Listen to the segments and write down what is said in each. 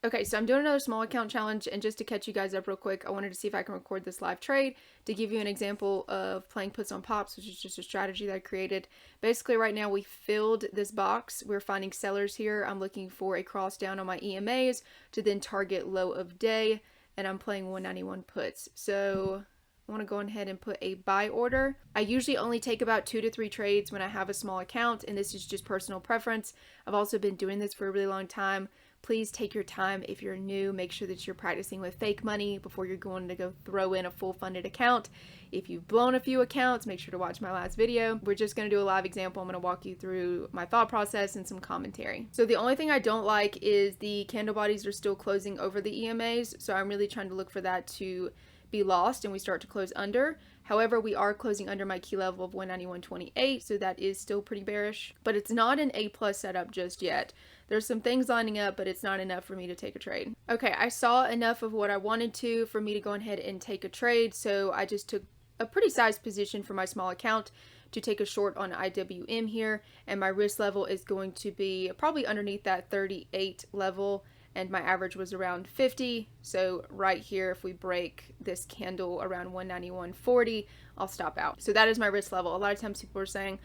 Okay, so I'm doing another small account challenge, and just to catch you guys up real quick, I wanted to see if I can record this live trade to give you an example of playing puts on pops, which is just a strategy that I created. Basically, right now we filled this box. We're finding sellers here. I'm looking for a cross down on my EMAs to then target low of day, and I'm playing 191 puts. So I want to go ahead and put a buy order. I usually only take about 2 to 3 trades when I have a small account, and this is just personal preference. I've also been doing this for a really long time. Please take your time. If you're new, make sure that you're practicing with fake money before you're going to go throw in a full funded account. If you've blown a few accounts, make sure to watch my last video. We're just going to do a live example. I'm going to walk you through my thought process and some commentary. So the only thing I don't like is the candle bodies are still closing over the EMAs. So I'm really trying to look for that to be lost and we start to close under. However, we are closing under my key level of 191.28, so that is still pretty bearish, but it's not an A+ setup just yet. There's some things lining up, but it's not enough for me to take a trade. Okay, I saw enough of what I wanted to for me to go ahead and take a trade, so I just took a pretty sized position for my small account to take a short on IWM here, and my risk level is going to be probably underneath that 38 level, and my average was around 50. So right here, if we break this candle around 191.40, I'll stop out. So that is my risk level. A lot of times people are saying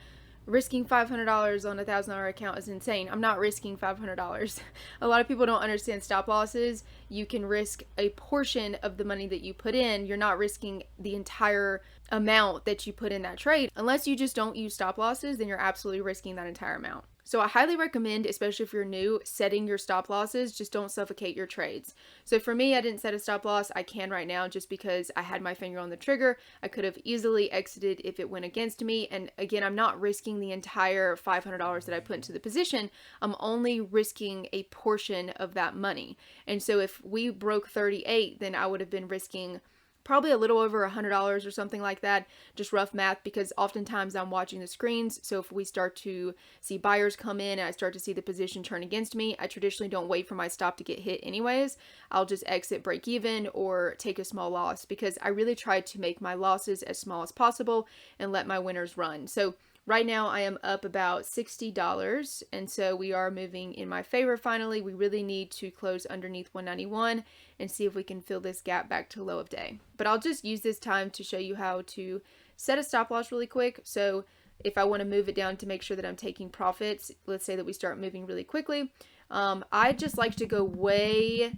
risking $500 on a $1,000 account is insane. I'm not risking $500. A lot of people don't understand stop losses. You can risk a portion of the money that you put in. You're not risking the entire amount that you put in that trade. Unless you just don't use stop losses, then you're absolutely risking that entire amount. So I highly recommend, especially if you're new, setting your stop losses. Just don't suffocate your trades. So for me, I didn't set a stop loss. I can right now just because I had my finger on the trigger. I could have easily exited if it went against me. And again, I'm not risking the entire $500 that I put into the position. I'm only risking a portion of that money. And so if we broke 38, then I would have been risking probably a little over $100 or something like that, just rough math, because oftentimes I'm watching the screens. So if we start to see buyers come in and I start to see the position turn against me, I traditionally don't wait for my stop to get hit anyways. I'll just exit, break even, or take a small loss, because I really try to make my losses as small as possible and let my winners run. So right now I am up about $60, and so we are moving in my favor finally. We really need to close underneath 191 and see if we can fill this gap back to low of day. But I'll just use this time to show you how to set a stop loss really quick. So if I want to move it down to make sure that I'm taking profits, let's say that we start moving really quickly. I just like to go way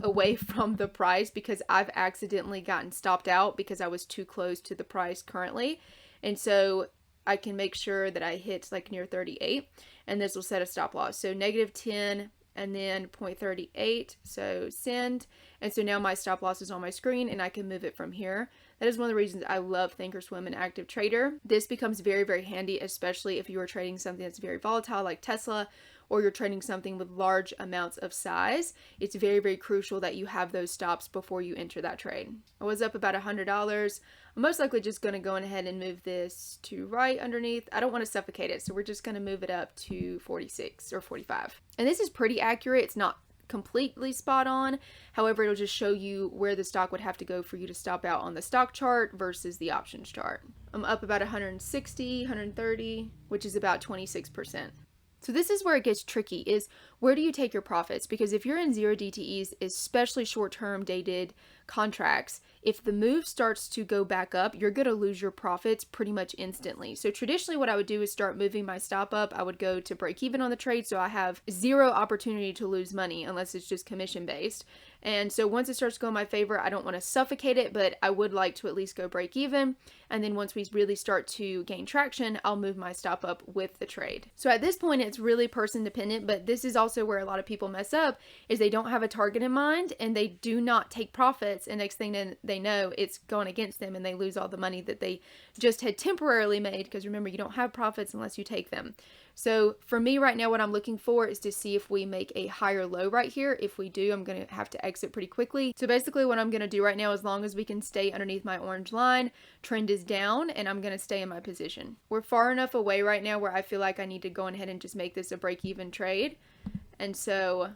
away from the price because I've accidentally gotten stopped out because I was too close to the price currently. And so I can make sure that I hit like near 38, and this will set a stop loss. So -10 and then 0.38, so send. And so now my stop loss is on my screen and I can move it from here. That is one of the reasons I love Thinkorswim and Active Trader. This becomes very, very handy, especially if you are trading something that's very volatile like Tesla, or you're trading something with large amounts of size. It's very, very crucial that you have those stops before you enter that trade. I was up about $100. I'm most likely just going to go ahead and move this to right underneath. I don't want to suffocate it, so we're just going to move it up to 46 or 45. And this is pretty accurate. It's not completely spot on. However, it'll just show you where the stock would have to go for you to stop out on the stock chart versus the options chart. I'm up about 160, 130, which is about 26%. So this is where it gets tricky, is where do you take your profits? Because if you're in 0 DTEs, especially short-term dated contracts, if the move starts to go back up, you're going to lose your profits pretty much instantly. So traditionally what I would do is start moving my stop up. I would go to break even on the trade, so I have zero opportunity to lose money unless it's just commission based. And so once it starts to go in my favor, I don't want to suffocate it, but I would like to at least go break even. And then once we really start to gain traction, I'll move my stop up with the trade. So at this point, it's really person dependent, but this is also where a lot of people mess up, is they don't have a target in mind and they do not take profits. And next thing they know, it's going against them and they lose all the money that they just had temporarily made, because remember, you don't have profits unless you take them. So for me right now, what I'm looking for is to see if we make a higher low right here. If we do, I'm going to have to exit pretty quickly. So basically what I'm going to do right now, as long as we can stay underneath my orange line, trend is down, and I'm going to stay in my position. We're far enough away right now where I feel like I need to go ahead and just make this a break-even trade. And so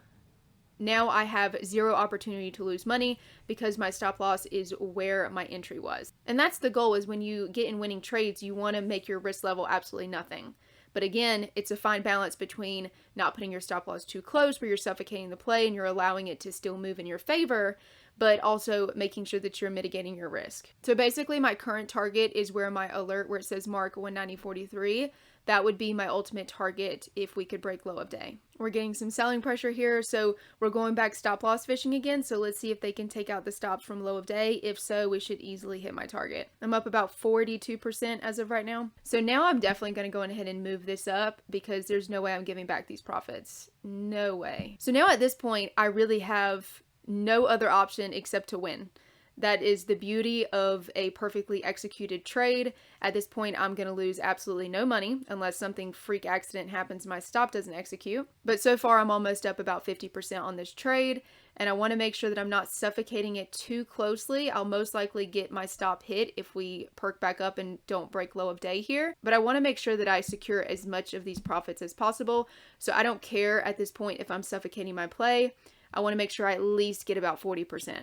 now I have zero opportunity to lose money because my stop loss is where my entry was. And that's the goal, is when you get in winning trades, you want to make your risk level absolutely nothing. But again, it's a fine balance between not putting your stop loss too close where you're suffocating the play and you're allowing it to still move in your favor, but also making sure that you're mitigating your risk. So basically my current target is where my alert, where it says mark 190.43, that would be my ultimate target if we could break low of day. We're getting some selling pressure here, so we're going back stop loss fishing again. So let's see if they can take out the stops from low of day. If so, we should easily hit my target. I'm up about 42% as of right now. So now I'm definitely going to go ahead and move this up because there's no way I'm giving back these profits. No way. So now at this point, I really have no other option except to win. That is the beauty of a perfectly executed trade. At this point, I'm going to lose absolutely no money unless something freak accident happens and my stop doesn't execute. But so far, I'm almost up about 50% on this trade, and I want to make sure that I'm not suffocating it too closely. I'll most likely get my stop hit if we perk back up and don't break low of day here. But I want to make sure that I secure as much of these profits as possible. So I don't care at this point if I'm suffocating my play. I want to make sure I at least get about 40%.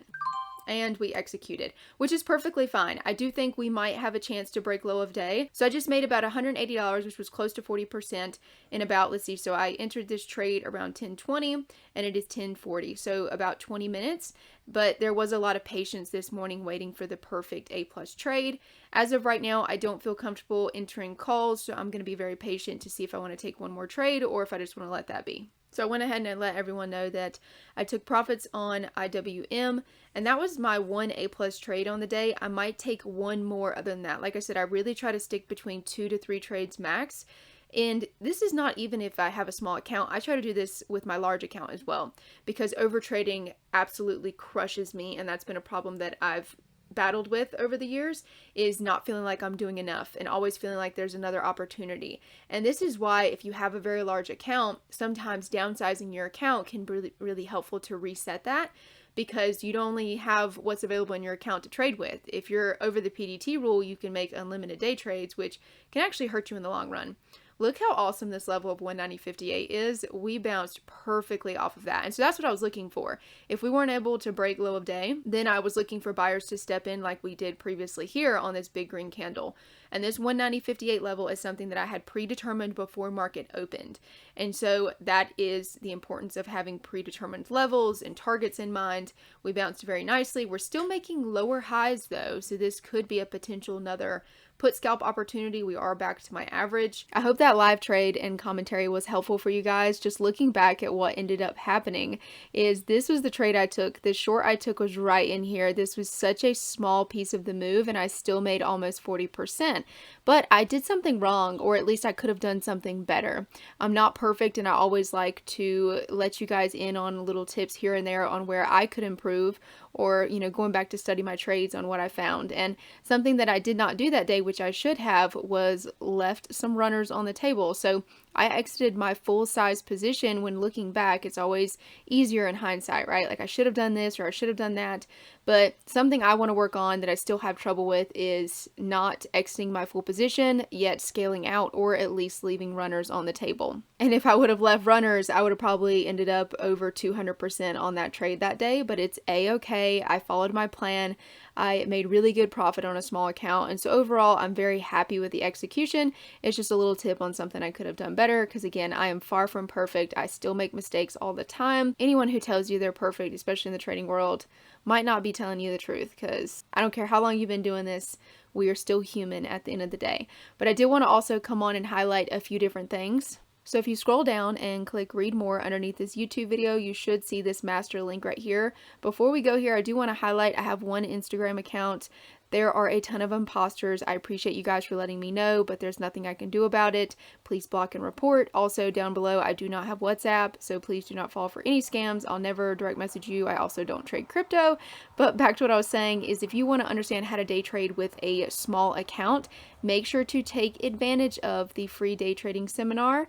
And we executed, which is perfectly fine. I do think we might have a chance to break low of day. So I just made about $180, which was close to 40% in about, let's see, so I entered this trade around 10:20 and it is 10:40, so about 20 minutes. But there was a lot of patience this morning waiting for the perfect A+ trade. As of right now, I don't feel comfortable entering calls, so I'm going to be very patient to see if I want to take one more trade or if I just want to let that be. So I went ahead and let everyone know that I took profits on IWM, and that was my one A+ trade on the day. I might take one more other than that. Like I said, I really try to stick between 2 to 3 trades max. And this is not even if I have a small account. I try to do this with my large account as well, because overtrading absolutely crushes me, and that's been a problem that I've battled with over the years, is not feeling like I'm doing enough and always feeling like there's another opportunity. And this is why if you have a very large account, sometimes downsizing your account can be really helpful to reset that, because you'd only have what's available in your account to trade with. If you're over the PDT rule, you can make unlimited day trades, which can actually hurt you in the long run. Look how awesome this level of 190.58 is. We bounced perfectly off of that. And so that's what I was looking for. If we weren't able to break low of day, then I was looking for buyers to step in like we did previously here on this big green candle. And this 190.58 level is something that I had predetermined before market opened. And so that is the importance of having predetermined levels and targets in mind. We bounced very nicely. We're still making lower highs though, so this could be a potential another put scalp opportunity. We are back to my average. I hope that live trade and commentary was helpful for you guys. Just looking back at what ended up happening is this was the trade I took. The short I took was right in here. This was such a small piece of the move and I still made almost 40%. But I did something wrong, or at least I could have done something better. I'm not perfect and I always like to let you guys in on little tips here and there on where I could improve, or, you know, going back to study my trades on what I found. And something that I did not do that day, which I should have, was left some runners on the table. So I exited my full size position. When looking back, it's always easier in hindsight, right? Like I should have done this or I should have done that. But something I want to work on that I still have trouble with is not exiting my full position, yet scaling out, or at least leaving runners on the table. And if I would have left runners, I would have probably ended up over 200% on that trade that day, but it's a-okay. I followed my plan. I made really good profit on a small account. And so overall, I'm very happy with the execution. It's just a little tip on something I could have done better, because again, I am far from perfect. I still make mistakes all the time. Anyone who tells you they're perfect, especially in the trading world, might not be telling you the truth, because I don't care how long you've been doing this, we are still human at the end of the day. But I did want to also come on and highlight a few different things. So if you scroll down and click read more underneath this YouTube video, you should see this master link right here. Before we go here, I do want to highlight I have one Instagram account. There are a ton of imposters. I appreciate you guys for letting me know, but there's nothing I can do about it. Please block and report. Also down below, I do not have WhatsApp, so please do not fall for any scams. I'll never direct message you. I also don't trade crypto. But back to what I was saying is, if you want to understand how to day trade with a small account, make sure to take advantage of the free day trading seminar.